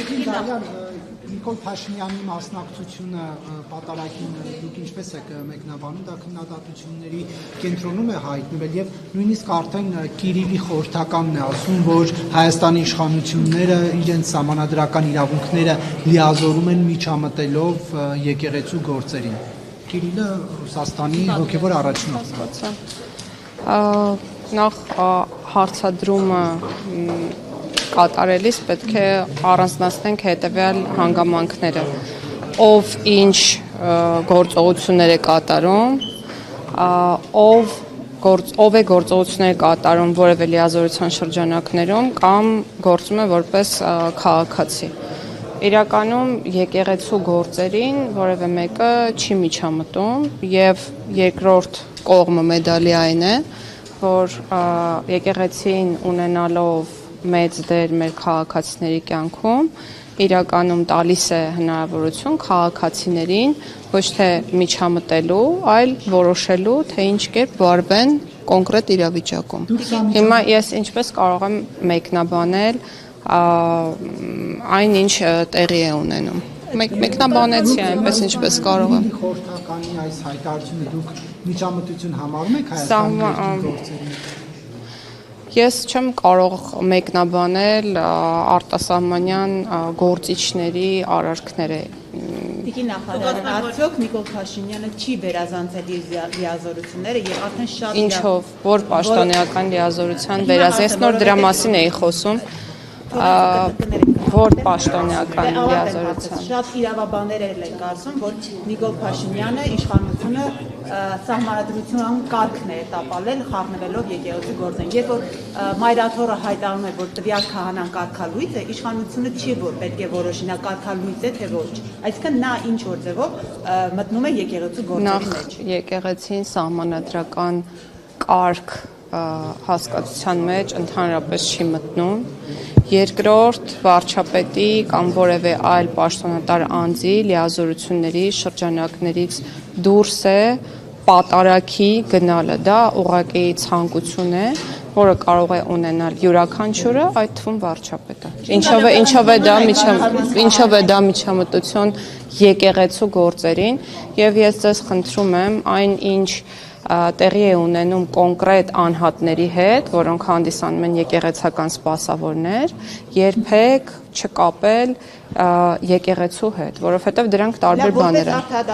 Նիկոլ Փաշինյանի մասնակցությունը պատարագին դուք ինչպես եք մեկնաբանում, դա քննադատությունների կենտրոնում է հայտնվել եւ նույնիսկ արդեն Կիրիլի խորհրդականն է ասում, որ Հայաստանի իշխանությունները իրենց սահմանադրական իրավունքները լիազորում են միջամտելով եկեղեցու գործերին։ Կիրիլը Ռուսաստանի հոգևոր առաջնորդն է։ Նախ հարցադրումը կատարելիս պետք է առանձնացնենք հետևյալ հանգամանքները, ով ինչ գործողություններ է կատարում, ով է գործողություններ կատարում որևէ լիազորության շրջանակներում կամ գործում է որպես քաղաքացի։ Իրականում եկեղեցու գործերին որևէ մեկը չի միջամտում եւ երկրորդ կողմը մեդալի այն է, որ եկեղեցին ունենալով մեծ դեր մեր քաղաքացիների կյանքում իրականում տալիս է հնարավորություն քաղաքացիներին ոչ թե միջամտելու, այլ որոշելու, թե ինչ կերպ վարվեն կոնկրետ իրավիճակում։ Հիմա ես ինչպես կարող եմ մեկնաբանել այն ինչ տեղի է ունենում։ Մեկնաբանեցի այնպես ինչպես կարող եմ։ Խորհրդականի այս հայտարարությունը դուք միջամտություն համարում եք Հայաստանի գործերին։ Ես չեմ կարող մեկնաբանել արտասահմանյան գործիչների արարքները։ Տիկին նախարար, արդյոք Նիկոլ Փաշինյանը չի վերազանցել իր լիազորությունները եւ արդեն շատ Ինչով, որ պաշտոնեական լիազորության վերազանց նոր դրա մասին էի խոսում, որ պաշտոնեական լիազորության։ Շատ իրավաբաններ են կարծում, որ Նիկոլ Փաշինյանը իշխանությունը սահմանադրության կարգն է տապալել խառնվելով եկեղեցու գործին։ Երբ որ մայրաթոռը հայտարարում է, որ տվյալ քահանան կարգալույծ է, իշխանությունը չի որ պետք է որոշի նա կարգալույծ է թե ոչ։ Այսինքն նա ինչ որ ձևով մտնում է եկեղեցու գործերի մեջ։ Եկեղեցին սահմանադրական կարգ հասկացության մեջ ընդհանրապես չի մտնում։ Երկրորդ, վարչապետի կամ որևէ այլ պաշտոնատար անձի լիազորությունների շրջանակներից դուրս է պատարագի գնալը, դա ուղղակի ցանկություն է, որը կարող է ունենալ յուրաքանչյուրը, այդ թվում վարչապետը։ Ինչով է դա միջամտություն եկեղեցու գործերին, եւ ես ձեզ խնդրում եմ այն ինչ տեղի է ունենում կոնկրետ անհատների հետ, որոնք հանդիսանում են եկեղեցական սպասավորներ, երբեք չկապել եկեղեցու հետ, որովհետև դրանք տարբեր բաներ են։